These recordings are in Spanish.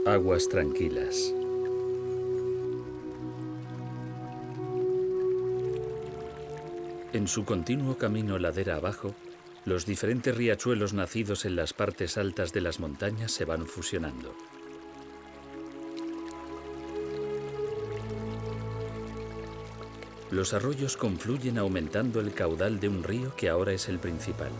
Aguas tranquilas. En su continuo camino ladera abajo, los diferentes riachuelos nacidos en las partes altas de las montañas se van fusionando. Los arroyos confluyen aumentando el caudal de un río que ahora es el principal.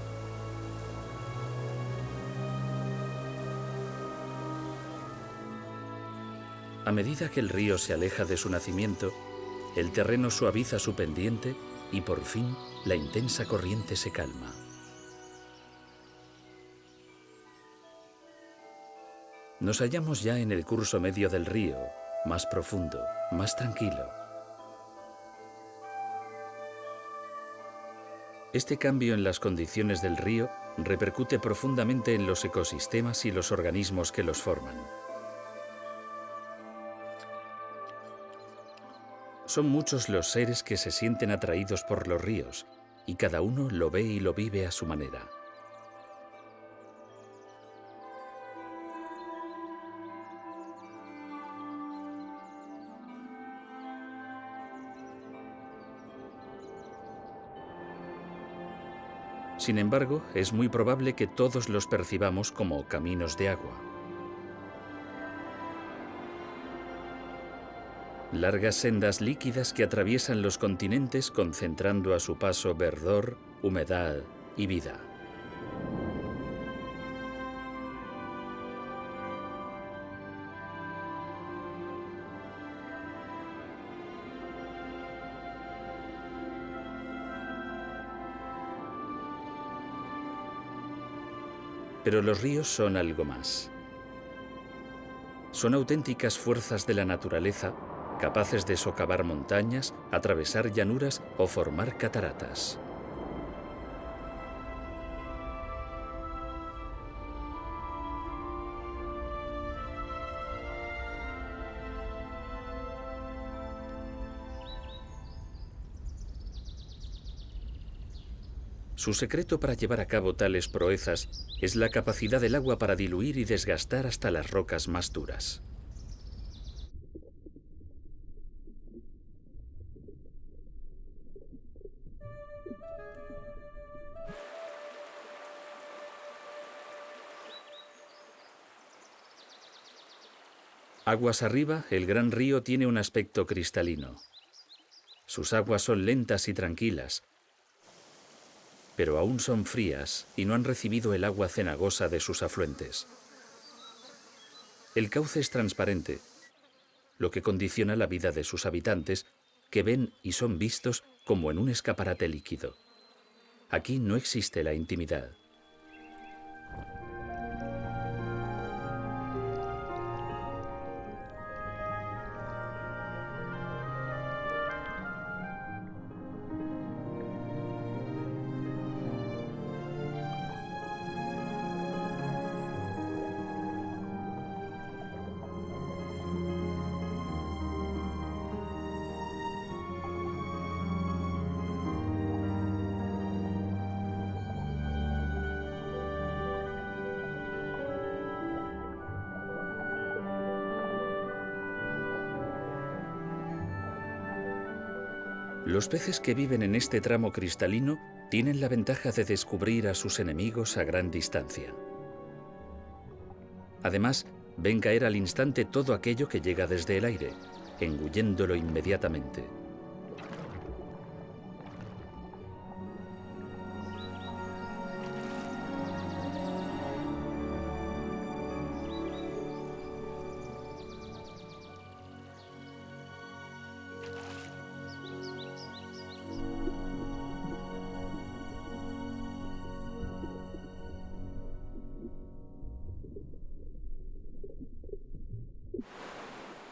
A medida que el río se aleja de su nacimiento, el terreno suaviza su pendiente y por fin la intensa corriente se calma. Nos hallamos ya en el curso medio del río, más profundo, más tranquilo. Este cambio en las condiciones del río repercute profundamente en los ecosistemas y los organismos que los forman. Son muchos los seres que se sienten atraídos por los ríos, y cada uno lo ve y lo vive a su manera. Sin embargo, es muy probable que todos los percibamos como caminos de agua. Largas sendas líquidas que atraviesan los continentes concentrando a su paso verdor, humedad y vida. Pero los ríos son algo más. Son auténticas fuerzas de la naturaleza, capaces de socavar montañas, atravesar llanuras o formar cataratas. Su secreto para llevar a cabo tales proezas es la capacidad del agua para diluir y desgastar hasta las rocas más duras. Aguas arriba, el gran río tiene un aspecto cristalino. Sus aguas son lentas y tranquilas, pero aún son frías y no han recibido el agua cenagosa de sus afluentes. El cauce es transparente, lo que condiciona la vida de sus habitantes, que ven y son vistos como en un escaparate líquido. Aquí no existe la intimidad. Los peces que viven en este tramo cristalino tienen la ventaja de descubrir a sus enemigos a gran distancia. Además, ven caer al instante todo aquello que llega desde el aire, engulléndolo inmediatamente.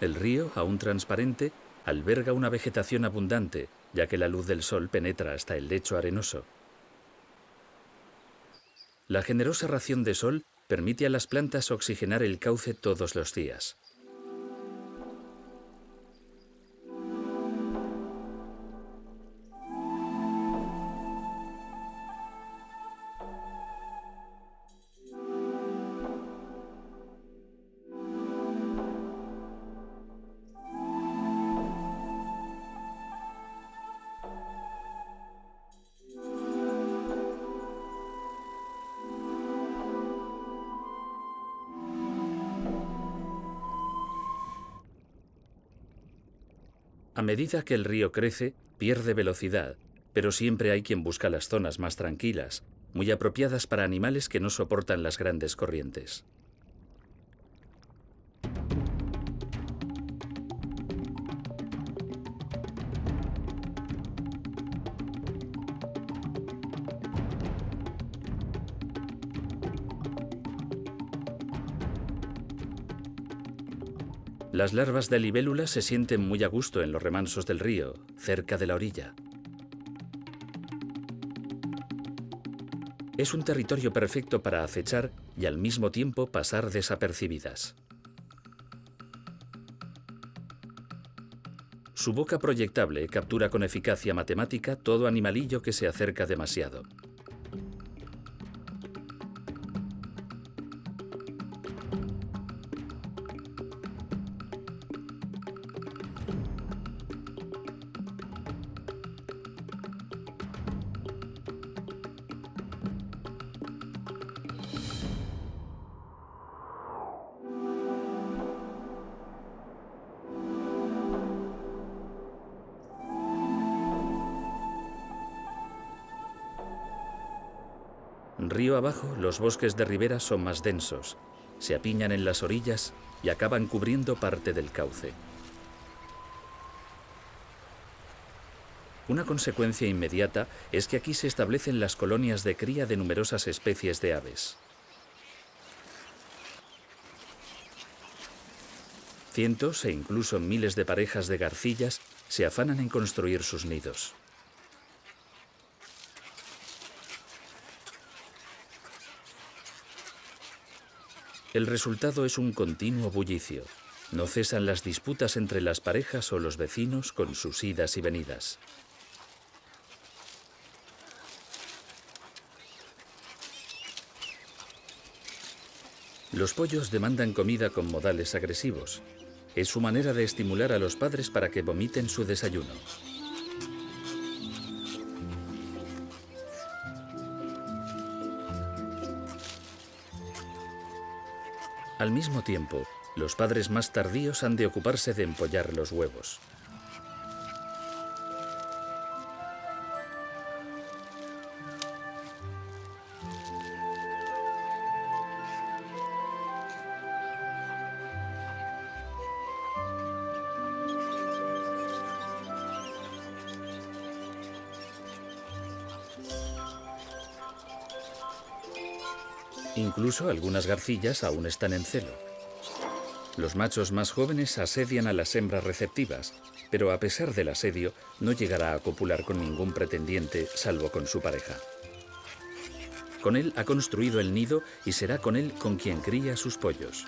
El río, aún transparente, alberga una vegetación abundante, ya que la luz del sol penetra hasta el lecho arenoso. La generosa ración de sol permite a las plantas oxigenar el cauce todos los días. A medida que el río crece, pierde velocidad, pero siempre hay quien busca las zonas más tranquilas, muy apropiadas para animales que no soportan las grandes corrientes. Las larvas de libélula se sienten muy a gusto en los remansos del río, cerca de la orilla. Es un territorio perfecto para acechar y al mismo tiempo pasar desapercibidas. Su boca proyectable captura con eficacia matemática todo animalillo que se acerca demasiado. Río abajo, los bosques de ribera son más densos, se apiñan en las orillas y acaban cubriendo parte del cauce. Una consecuencia inmediata es que aquí se establecen las colonias de cría de numerosas especies de aves. Cientos e incluso miles de parejas de garcillas se afanan en construir sus nidos. El resultado es un continuo bullicio. No cesan las disputas entre las parejas o los vecinos con sus idas y venidas. Los pollos demandan comida con modales agresivos. Es su manera de estimular a los padres para que vomiten su desayuno. Al mismo tiempo, los padres más tardíos han de ocuparse de empollar los huevos. Incluso algunas garcillas aún están en celo. Los machos más jóvenes asedian a las hembras receptivas, pero a pesar del asedio, no llegará a copular con ningún pretendiente, salvo con su pareja. Con él ha construido el nido y será con él con quien cría sus pollos.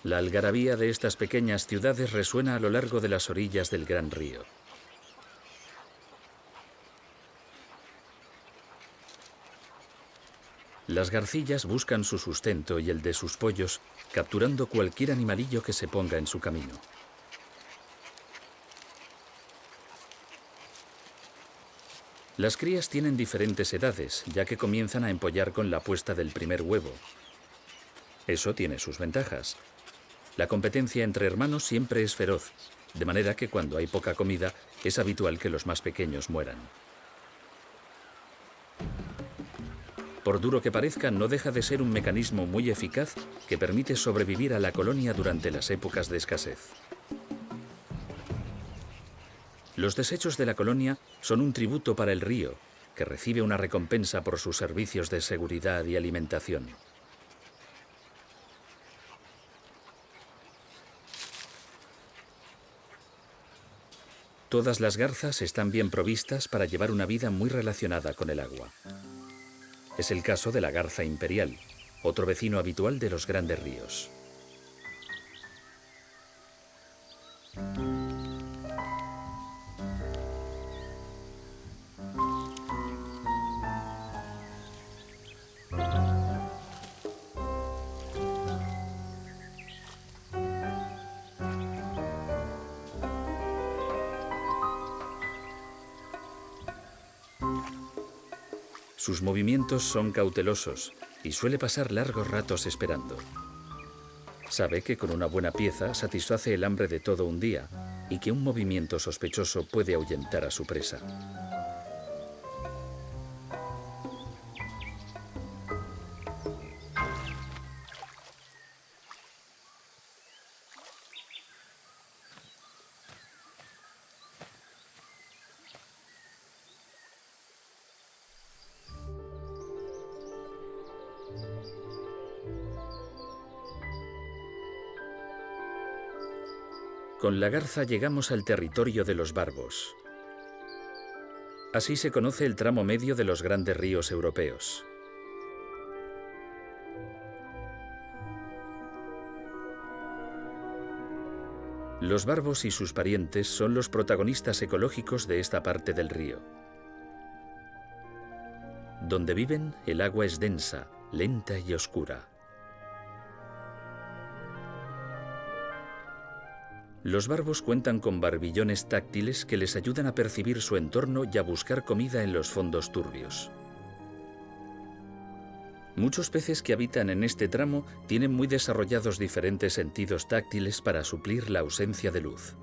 La algarabía de estas pequeñas ciudades resuena a lo largo de las orillas del gran río. Las garcillas buscan su sustento y el de sus pollos, capturando cualquier animalillo que se ponga en su camino. Las crías tienen diferentes edades, ya que comienzan a empollar con la puesta del primer huevo. Eso tiene sus ventajas. La competencia entre hermanos siempre es feroz, de manera que cuando hay poca comida, es habitual que los más pequeños mueran. Por duro que parezca, no deja de ser un mecanismo muy eficaz que permite sobrevivir a la colonia durante las épocas de escasez. Los desechos de la colonia son un tributo para el río, que recibe una recompensa por sus servicios de seguridad y alimentación. Todas las garzas están bien provistas para llevar una vida muy relacionada con el agua. Es el caso de la garza imperial, otro vecino habitual de los grandes ríos. Sus movimientos son cautelosos y suele pasar largos ratos esperando. Sabe que con una buena pieza satisface el hambre de todo un día y que un movimiento sospechoso puede ahuyentar a su presa. Con la garza llegamos al territorio de los barbos. Así se conoce el tramo medio de los grandes ríos europeos. Los barbos y sus parientes son los protagonistas ecológicos de esta parte del río. Donde viven, el agua es densa, lenta y oscura. Los barbos cuentan con barbillones táctiles que les ayudan a percibir su entorno y a buscar comida en los fondos turbios. Muchos peces que habitan en este tramo tienen muy desarrollados diferentes sentidos táctiles para suplir la ausencia de luz.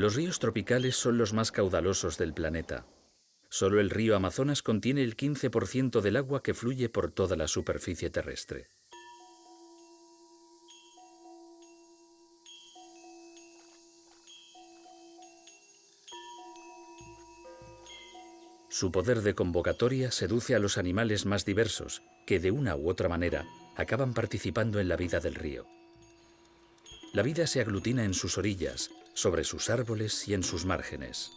Los ríos tropicales son los más caudalosos del planeta. Solo el río Amazonas contiene el 15% del agua que fluye por toda la superficie terrestre. Su poder de convocatoria seduce a los animales más diversos, que de una u otra manera acaban participando en la vida del río. La vida se aglutina en sus orillas, sobre sus árboles y en sus márgenes.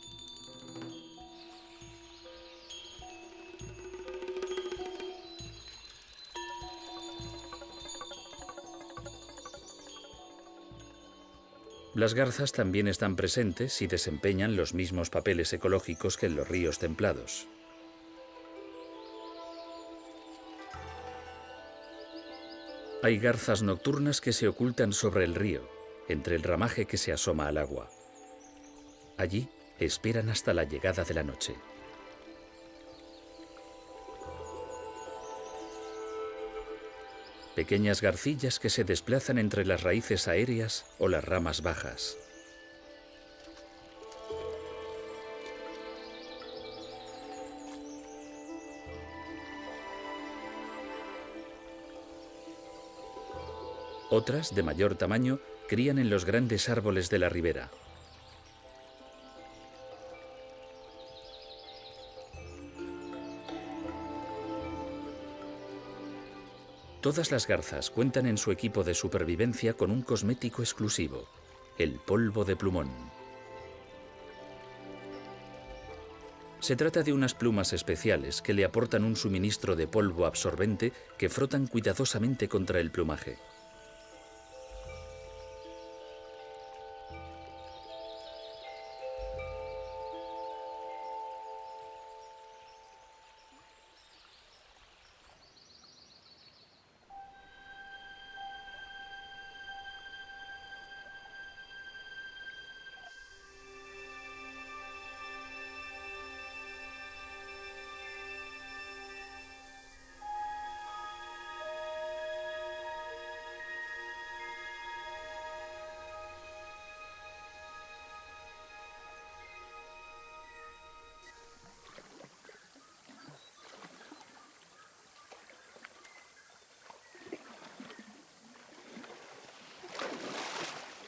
Las garzas también están presentes y desempeñan los mismos papeles ecológicos que en los ríos templados. Hay garzas nocturnas que se ocultan sobre el río, entre el ramaje que se asoma al agua. Allí esperan hasta la llegada de la noche. Pequeñas garcillas que se desplazan entre las raíces aéreas o las ramas bajas. Otras, de mayor tamaño, crían en los grandes árboles de la ribera. Todas las garzas cuentan en su equipo de supervivencia con un cosmético exclusivo, el polvo de plumón. Se trata de unas plumas especiales que le aportan un suministro de polvo absorbente que frotan cuidadosamente contra el plumaje.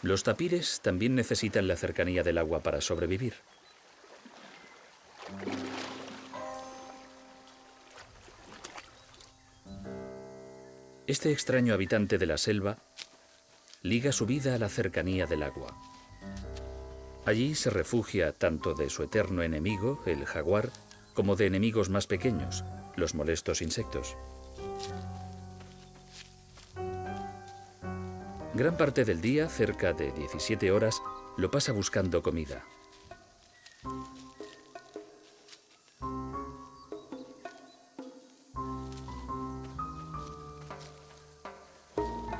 Los tapires también necesitan la cercanía del agua para sobrevivir. Este extraño habitante de la selva liga su vida a la cercanía del agua. Allí se refugia tanto de su eterno enemigo, el jaguar, como de enemigos más pequeños, los molestos insectos. Gran parte del día, cerca de 17 horas, lo pasa buscando comida.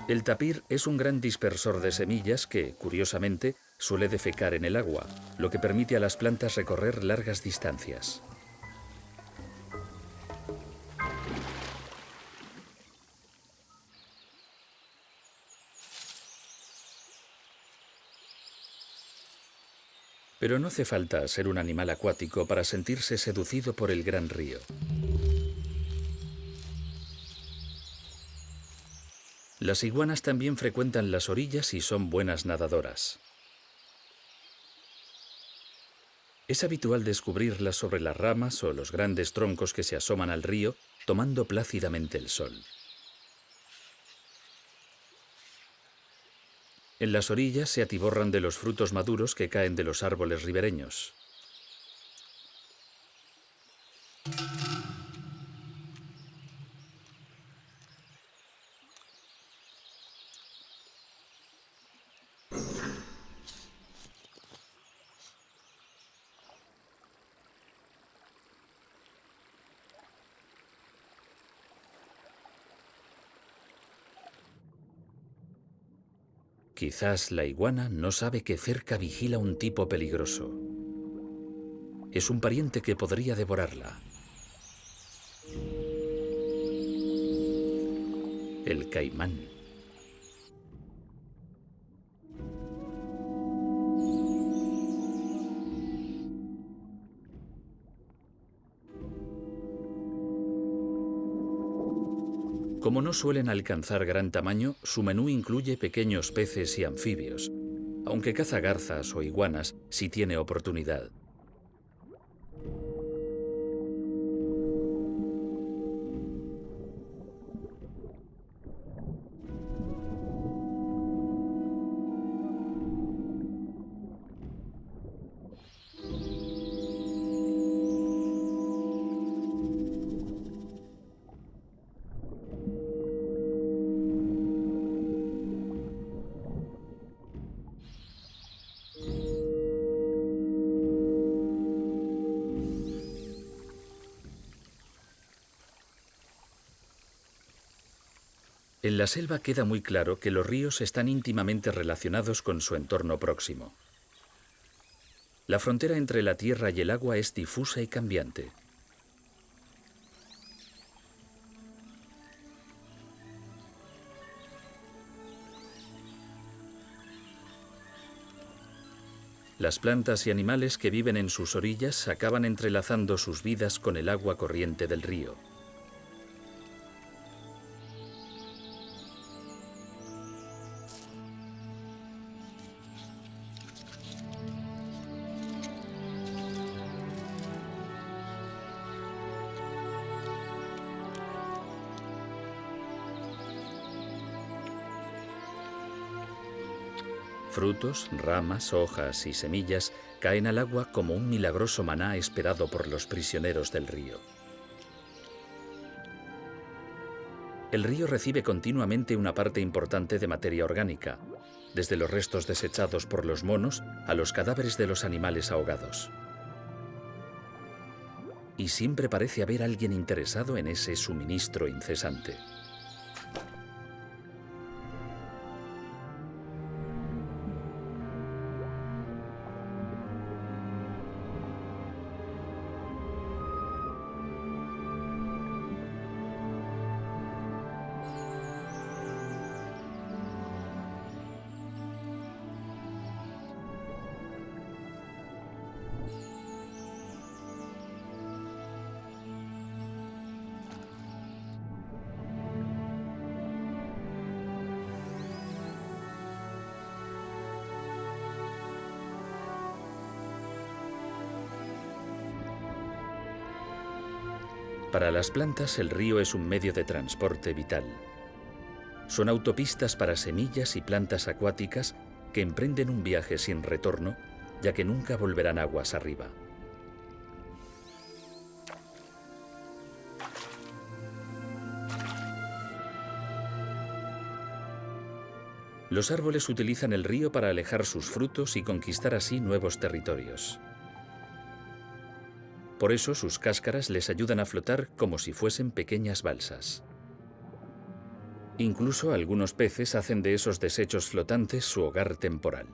El tapir es un gran dispersor de semillas que, curiosamente, suele defecar en el agua, lo que permite a las plantas recorrer largas distancias. Pero no hace falta ser un animal acuático para sentirse seducido por el gran río. Las iguanas también frecuentan las orillas y son buenas nadadoras. Es habitual descubrirlas sobre las ramas o los grandes troncos que se asoman al río, tomando plácidamente el sol. En las orillas se atiborran de los frutos maduros que caen de los árboles ribereños. Quizás la iguana no sabe que cerca vigila un tipo peligroso. Es un pariente que podría devorarla. El caimán. Como no suelen alcanzar gran tamaño, su menú incluye pequeños peces y anfibios, aunque caza garzas o iguanas si tiene oportunidad. En la selva queda muy claro que los ríos están íntimamente relacionados con su entorno próximo. La frontera entre la tierra y el agua es difusa y cambiante. Las plantas y animales que viven en sus orillas acaban entrelazando sus vidas con el agua corriente del río. Frutos, ramas, hojas y semillas caen al agua como un milagroso maná esperado por los prisioneros del río. El río recibe continuamente una parte importante de materia orgánica, desde los restos desechados por los monos a los cadáveres de los animales ahogados. Y siempre parece haber alguien interesado en ese suministro incesante. Para las plantas, el río es un medio de transporte vital. Son autopistas para semillas y plantas acuáticas que emprenden un viaje sin retorno, ya que nunca volverán aguas arriba. Los árboles utilizan el río para alejar sus frutos y conquistar así nuevos territorios. Por eso sus cáscaras les ayudan a flotar como si fuesen pequeñas balsas. Incluso algunos peces hacen de esos desechos flotantes su hogar temporal.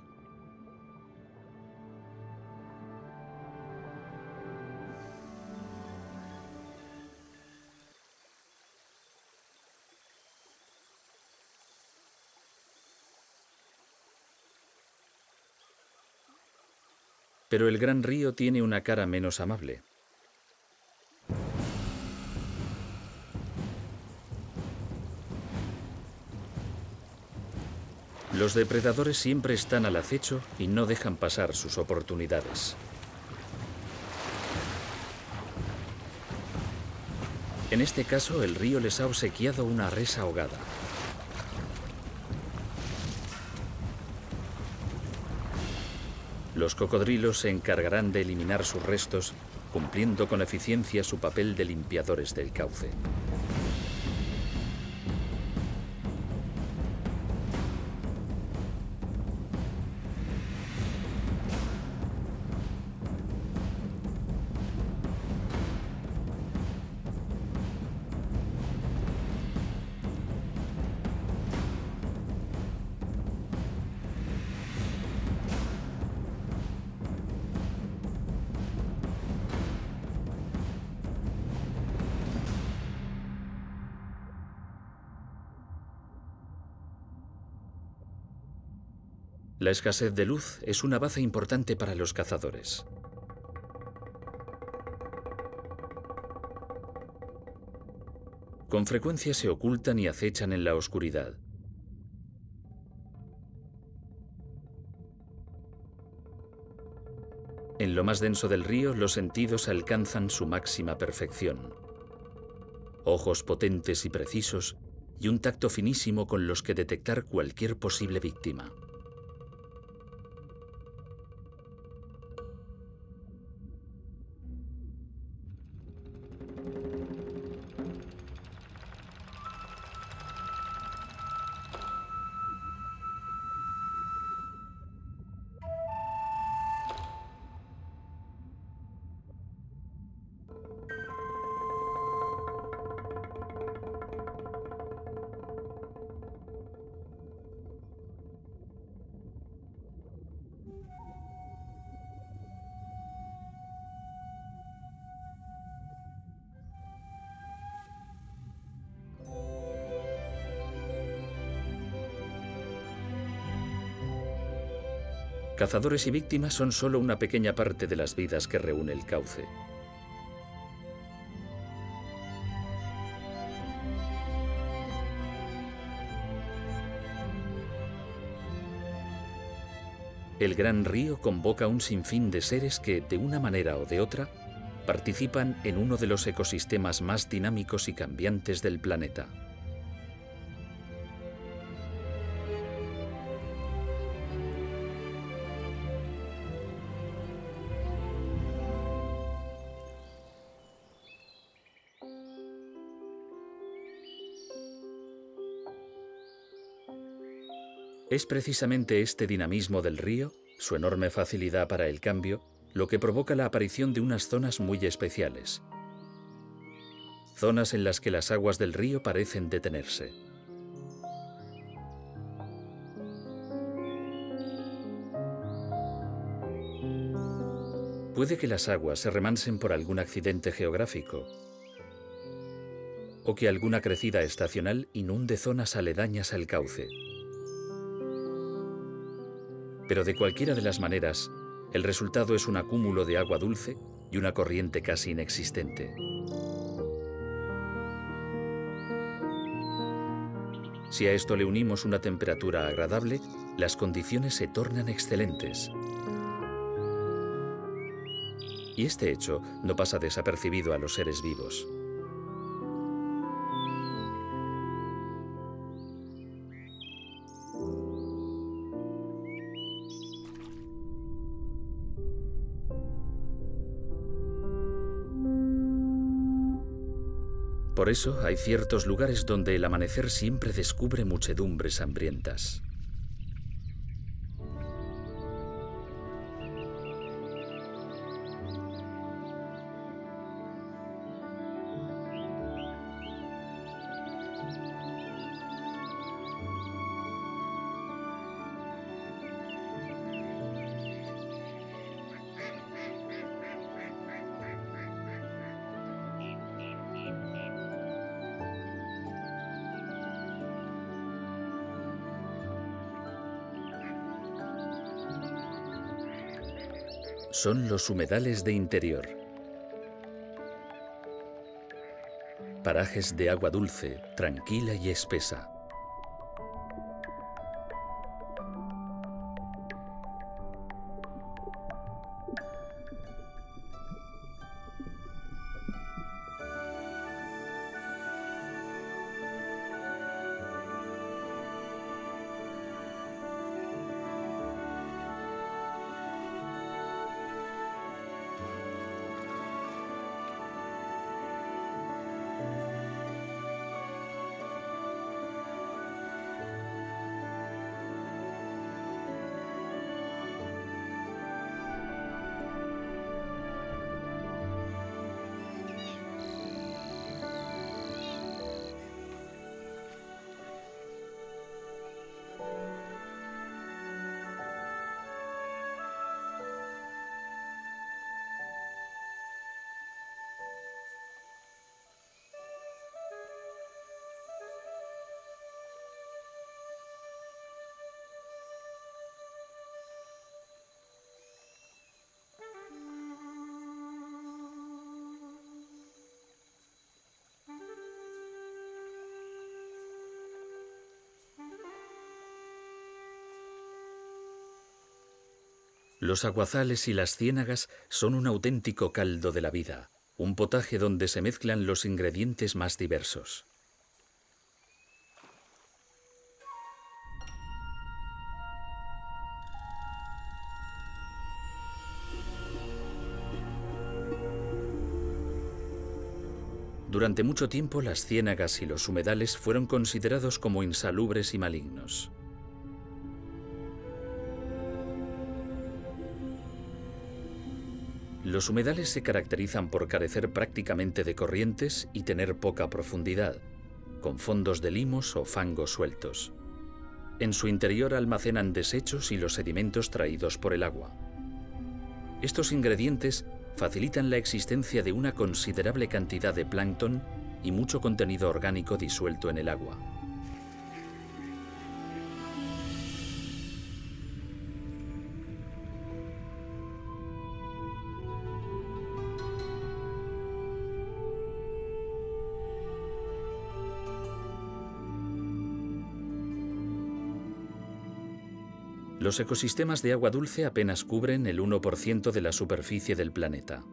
Pero el gran río tiene una cara menos amable. Los depredadores siempre están al acecho y no dejan pasar sus oportunidades. En este caso, el río les ha obsequiado una res ahogada. Los cocodrilos se encargarán de eliminar sus restos, cumpliendo con eficiencia su papel de limpiadores del cauce. La escasez de luz es una baza importante para los cazadores. Con frecuencia se ocultan y acechan en la oscuridad. En lo más denso del río, los sentidos alcanzan su máxima perfección. Ojos potentes y precisos y un tacto finísimo con los que detectar cualquier posible víctima. Cazadores y víctimas son solo una pequeña parte de las vidas que reúne el cauce. El gran río convoca un sinfín de seres que, de una manera o de otra, participan en uno de los ecosistemas más dinámicos y cambiantes del planeta. Es precisamente este dinamismo del río, su enorme facilidad para el cambio, lo que provoca la aparición de unas zonas muy especiales. Zonas en las que las aguas del río parecen detenerse. Puede que las aguas se remansen por algún accidente geográfico o que alguna crecida estacional inunde zonas aledañas al cauce. Pero de cualquiera de las maneras, el resultado es un acúmulo de agua dulce y una corriente casi inexistente. Si a esto le unimos una temperatura agradable, las condiciones se tornan excelentes. Y este hecho no pasa desapercibido a los seres vivos. Por eso hay ciertos lugares donde el amanecer siempre descubre muchedumbres hambrientas. Son los humedales de interior. Parajes de agua dulce, tranquila y espesa. Los aguazales y las ciénagas son un auténtico caldo de la vida, un potaje donde se mezclan los ingredientes más diversos. Durante mucho tiempo las ciénagas y los humedales fueron considerados como insalubres y malignos. Los humedales se caracterizan por carecer prácticamente de corrientes y tener poca profundidad, con fondos de limos o fangos sueltos. En su interior almacenan desechos y los sedimentos traídos por el agua. Estos ingredientes facilitan la existencia de una considerable cantidad de plancton y mucho contenido orgánico disuelto en el agua. Los ecosistemas de agua dulce apenas cubren el 1% de la superficie del planeta.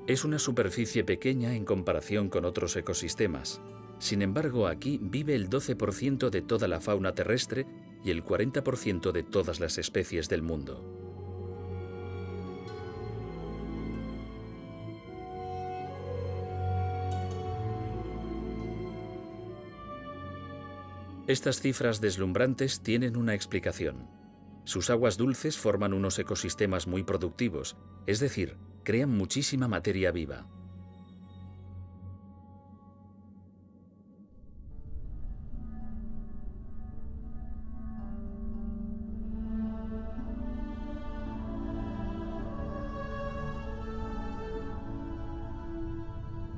Es una superficie pequeña en comparación con otros ecosistemas. Sin embargo, aquí vive el 12% de toda la fauna terrestre y el 40% de todas las especies del mundo. Estas cifras deslumbrantes tienen una explicación. Sus aguas dulces forman unos ecosistemas muy productivos, es decir, crean muchísima materia viva.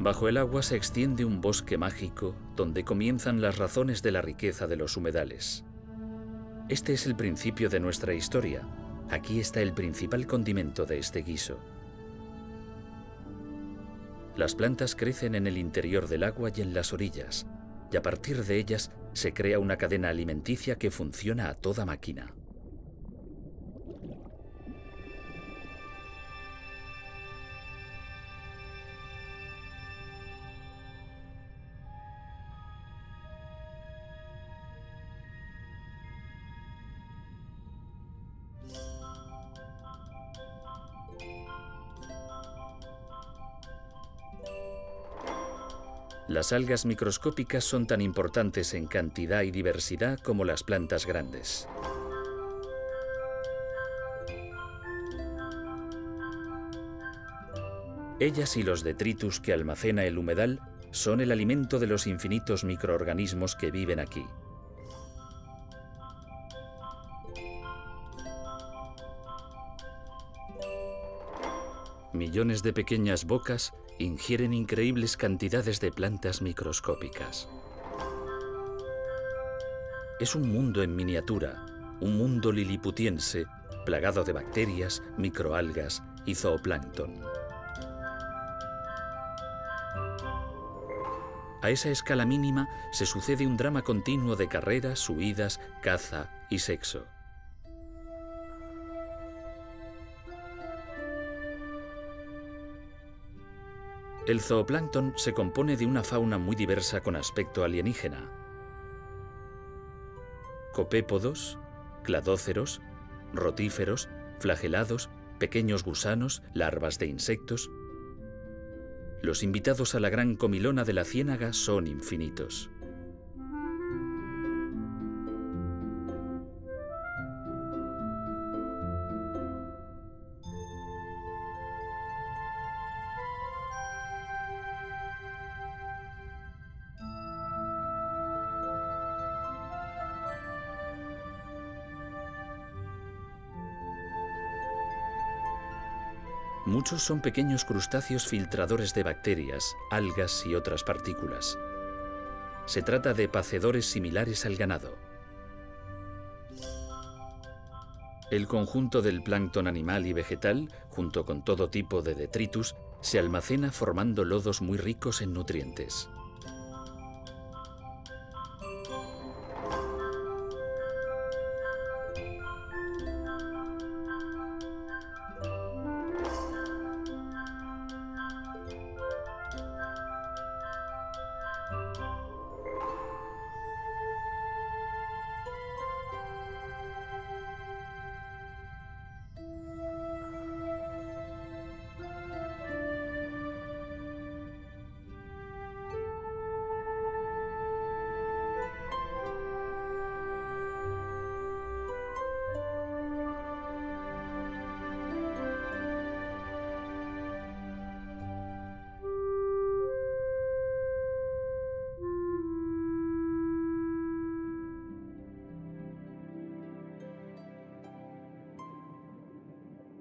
Bajo el agua se extiende un bosque mágico donde comienzan las razones de la riqueza de los humedales. Este es el principio de nuestra historia. Aquí está el principal condimento de este guiso. Las plantas crecen en el interior del agua y en las orillas, y a partir de ellas se crea una cadena alimenticia que funciona a toda máquina. Las algas microscópicas son tan importantes en cantidad y diversidad como las plantas grandes. Ellas y los detritus que almacena el humedal son el alimento de los infinitos microorganismos que viven aquí. Millones de pequeñas bocas ingieren increíbles cantidades de plantas microscópicas. Es un mundo en miniatura, un mundo liliputiense plagado de bacterias, microalgas y zooplancton. A esa escala mínima se sucede un drama continuo de carreras, huidas, caza y sexo. El zooplancton se compone de una fauna muy diversa con aspecto alienígena. Copépodos, cladóceros, rotíferos, flagelados, pequeños gusanos, larvas de insectos. Los invitados a la gran comilona de la ciénaga son infinitos. Muchos son pequeños crustáceos filtradores de bacterias, algas y otras partículas. Se trata de pacedores similares al ganado. El conjunto del plancton animal y vegetal, junto con todo tipo de detritus, se almacena formando lodos muy ricos en nutrientes.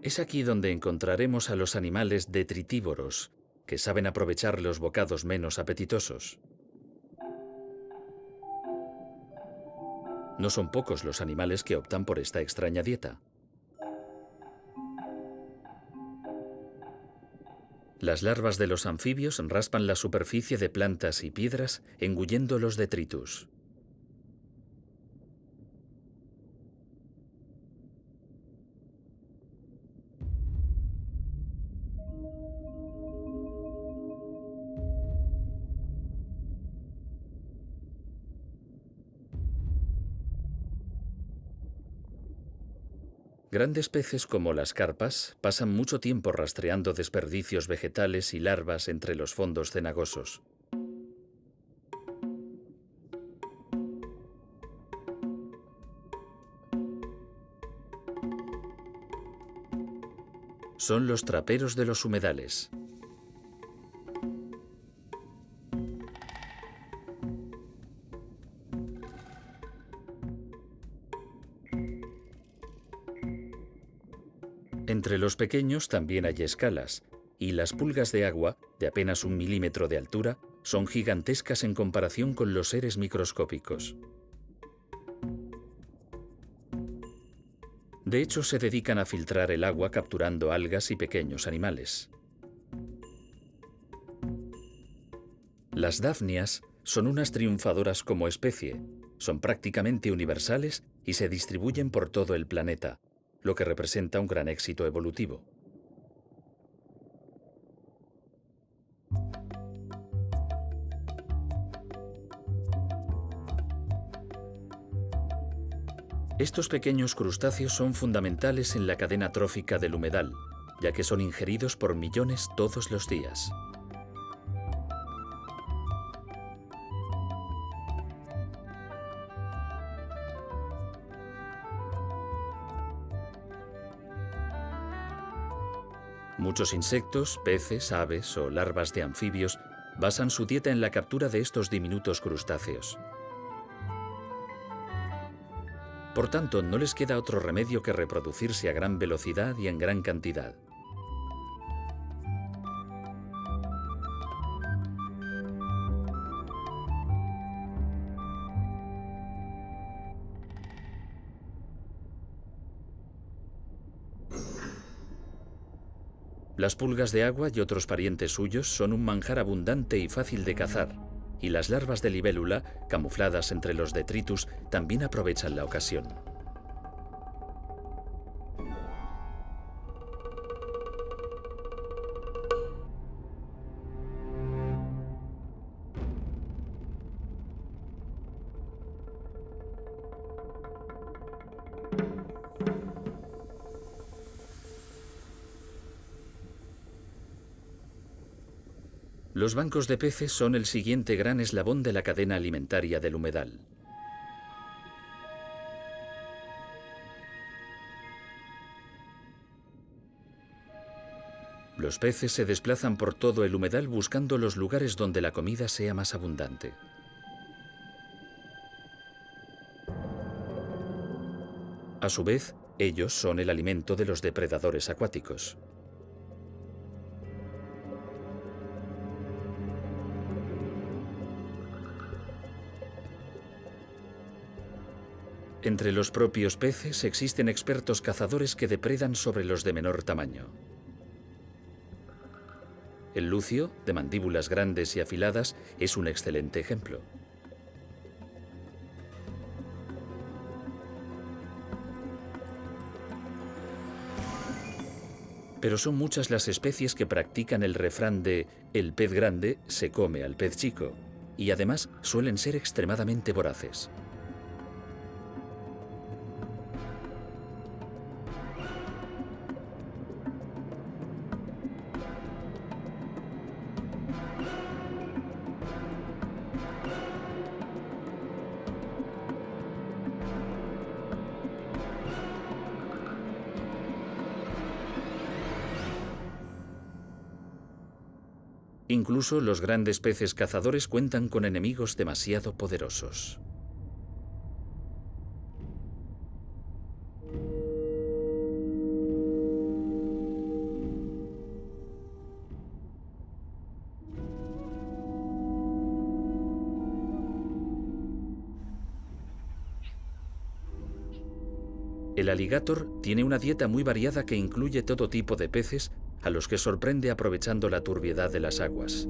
Es aquí donde encontraremos a los animales detritívoros, que saben aprovechar los bocados menos apetitosos. No son pocos los animales que optan por esta extraña dieta. Las larvas de los anfibios raspan la superficie de plantas y piedras, engullendo los detritus. Grandes peces como las carpas pasan mucho tiempo rastreando desperdicios vegetales y larvas entre los fondos cenagosos. son los traperos de los humedales. Entre los pequeños también hay escalas, y las pulgas de agua, de apenas 1 milímetro de altura, son gigantescas en comparación con los seres microscópicos. De hecho, se dedican a filtrar el agua capturando algas y pequeños animales. Las dafnias son unas triunfadoras como especie, son prácticamente universales y se distribuyen por todo el planeta, lo que representa un gran éxito evolutivo. Estos pequeños crustáceos son fundamentales en la cadena trófica del humedal, ya que son ingeridos por millones todos los días. Muchos insectos, peces, aves o larvas de anfibios basan su dieta en la captura de estos diminutos crustáceos. Por tanto, no les queda otro remedio que reproducirse a gran velocidad y en gran cantidad. Las pulgas de agua y otros parientes suyos son un manjar abundante y fácil de cazar, y las larvas de libélula, camufladas entre los detritus, también aprovechan la ocasión. Los bancos de peces son el siguiente gran eslabón de la cadena alimentaria del humedal. Los peces se desplazan por todo el humedal buscando los lugares donde la comida sea más abundante. A su vez, ellos son el alimento de los depredadores acuáticos. Entre los propios peces existen expertos cazadores que depredan sobre los de menor tamaño. El lucio, de mandíbulas grandes y afiladas, es un excelente ejemplo. Pero son muchas las especies que practican el refrán de «el pez grande se come al pez chico», y además suelen ser extremadamente voraces. Incluso los grandes peces cazadores cuentan con enemigos demasiado poderosos. El alligator tiene una dieta muy variada que incluye todo tipo de peces, a los que sorprende aprovechando la turbiedad de las aguas.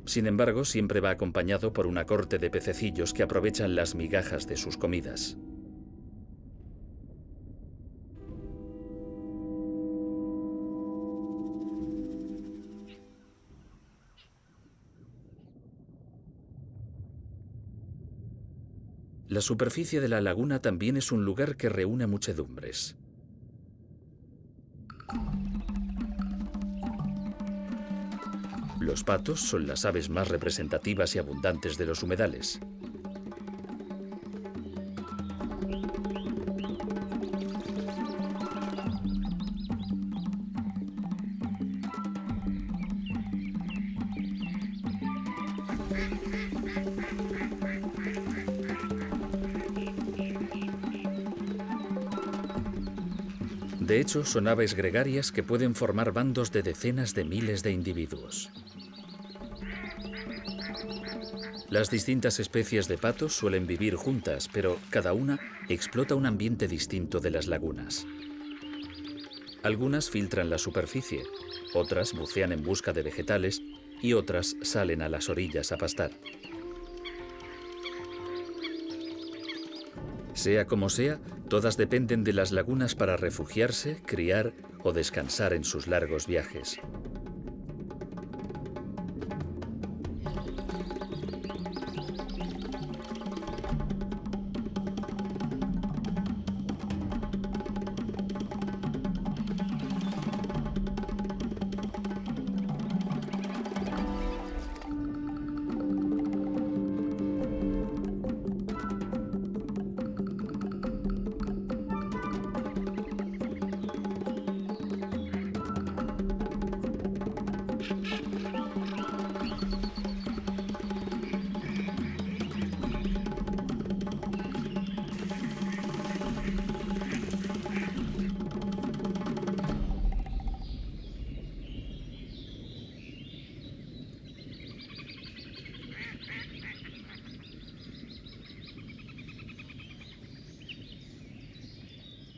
Sin embargo, siempre va acompañado por una corte de pececillos que aprovechan las migajas de sus comidas. La superficie de la laguna también es un lugar que reúne muchedumbres. Los patos son las aves más representativas y abundantes de los humedales. De hecho, son aves gregarias que pueden formar bandos de decenas de miles de individuos. Las distintas especies de patos suelen vivir juntas, pero cada una explota un ambiente distinto de las lagunas. Algunas filtran la superficie, otras bucean en busca de vegetales y otras salen a las orillas a pastar. Sea como sea, todas dependen de las lagunas para refugiarse, criar o descansar en sus largos viajes.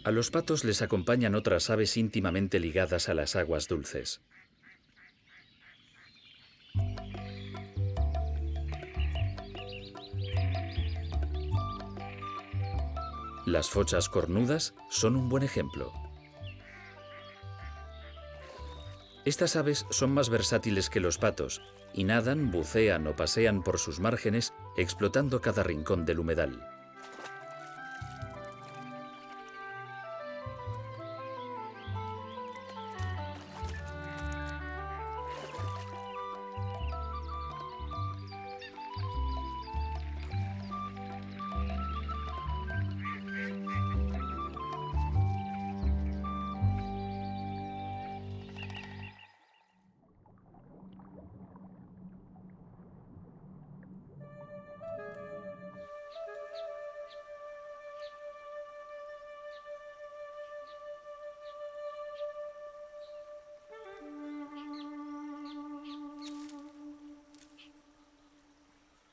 A los patos les acompañan otras aves íntimamente ligadas a las aguas dulces. Las fochas cornudas son un buen ejemplo. Estas aves son más versátiles que los patos y nadan, bucean o pasean por sus márgenes, explotando cada rincón del humedal.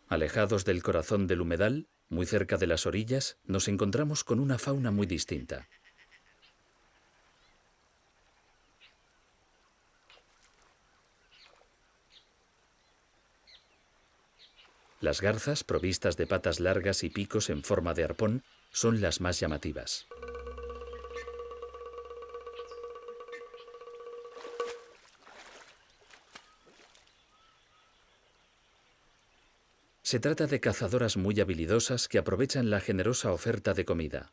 Alejados del corazón del humedal, muy cerca de las orillas, nos encontramos con una fauna muy distinta. Las garzas, provistas de patas largas y picos en forma de arpón, son las más llamativas. Se trata de cazadoras muy habilidosas que aprovechan la generosa oferta de comida.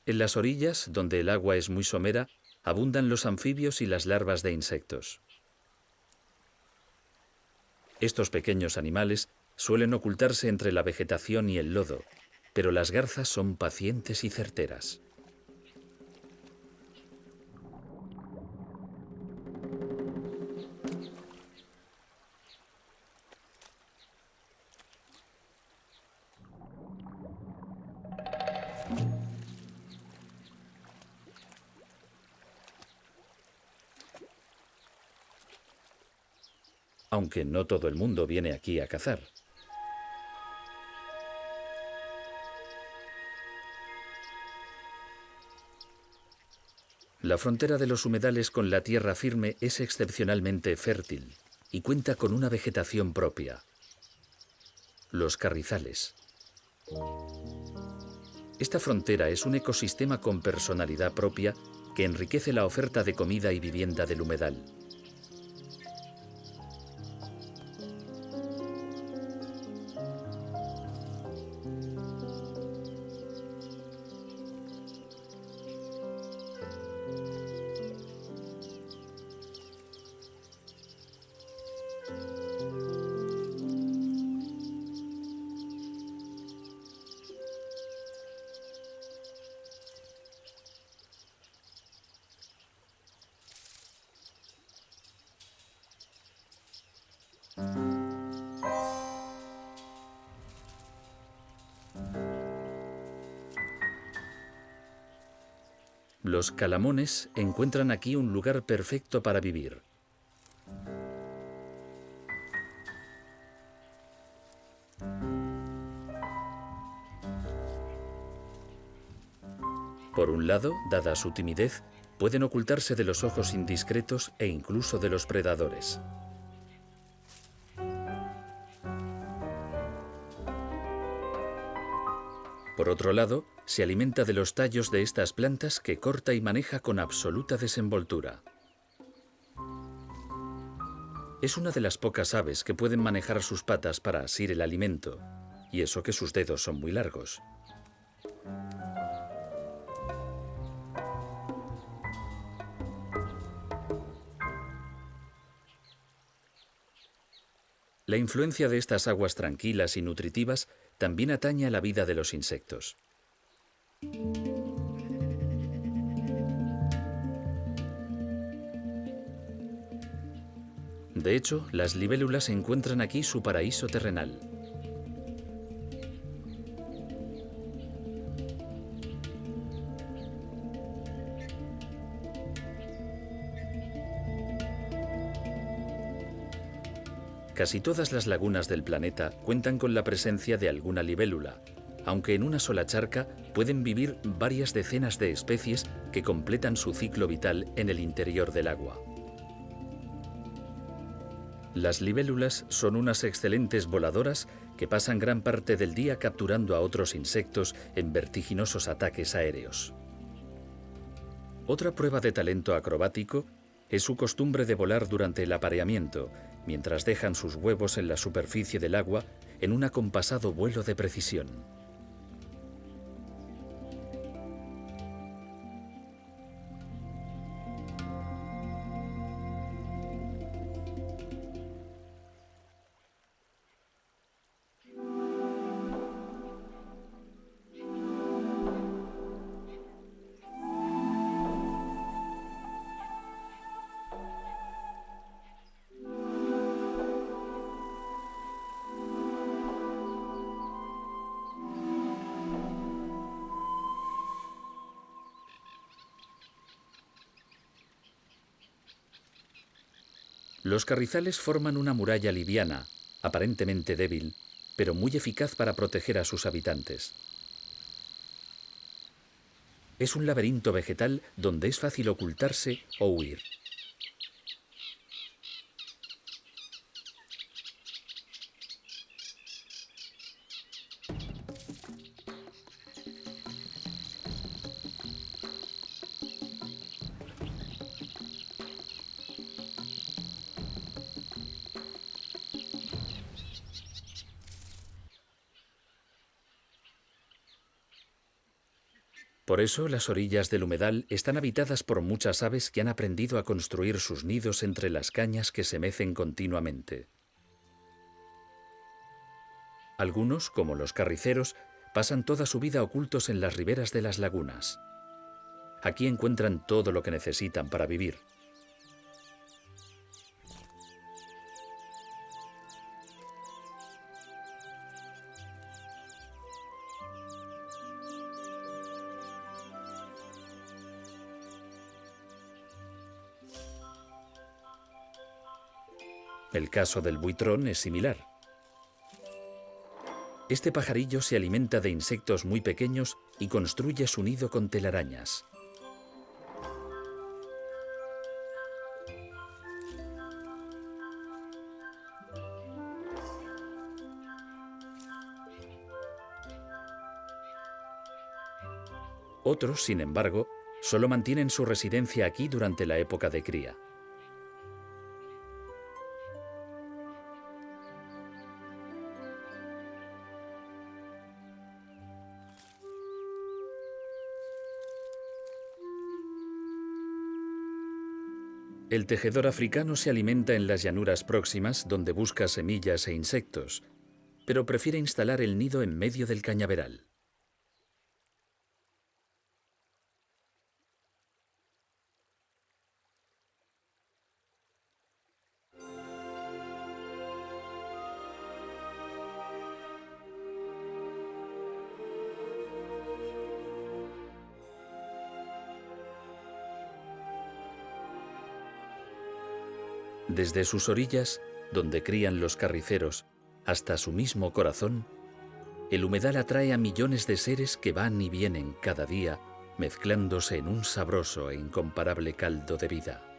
En las orillas, donde el agua es muy somera, abundan los anfibios y las larvas de insectos. Estos pequeños animales suelen ocultarse entre la vegetación y el lodo, pero las garzas son pacientes y certeras. Aunque no todo el mundo viene aquí a cazar. La frontera de los humedales con la tierra firme es excepcionalmente fértil y cuenta con una vegetación propia: los carrizales. Esta frontera es un ecosistema con personalidad propia que enriquece la oferta de comida y vivienda del humedal. Los calamones encuentran aquí un lugar perfecto para vivir. Por un lado, dada su timidez, pueden ocultarse de los ojos indiscretos e incluso de los predadores. Por otro lado, se alimenta de los tallos de estas plantas que corta y maneja con absoluta desenvoltura. Es una de las pocas aves que pueden manejar sus patas para asir el alimento, y eso que sus dedos son muy largos. La influencia de estas aguas tranquilas y nutritivas también atañe a la vida de los insectos. De hecho, las libélulas encuentran aquí su paraíso terrenal. Casi todas las lagunas del planeta cuentan con la presencia de alguna libélula, aunque en una sola charca pueden vivir varias decenas de especies que completan su ciclo vital en el interior del agua. Las libélulas son unas excelentes voladoras que pasan gran parte del día capturando a otros insectos en vertiginosos ataques aéreos. Otra prueba de talento acrobático es su costumbre de volar durante el apareamiento, mientras dejan sus huevos en la superficie del agua en un acompasado vuelo de precisión. Los carrizales forman una muralla liviana, aparentemente débil, pero muy eficaz para proteger a sus habitantes. Es un laberinto vegetal donde es fácil ocultarse o huir. Por eso, las orillas del humedal están habitadas por muchas aves que han aprendido a construir sus nidos entre las cañas que se mecen continuamente. Algunos, como los carriceros, pasan toda su vida ocultos en las riberas de las lagunas. Aquí encuentran todo lo que necesitan para vivir. El caso del buitrón es similar. Este pajarillo se alimenta de insectos muy pequeños y construye su nido con telarañas. Otros, sin embargo, solo mantienen su residencia aquí durante la época de cría. El tejedor africano se alimenta en las llanuras próximas donde busca semillas e insectos, pero prefiere instalar el nido en medio del cañaveral. Desde sus orillas, donde crían los carriceros, hasta su mismo corazón, el humedal atrae a millones de seres que van y vienen cada día, mezclándose en un sabroso e incomparable caldo de vida.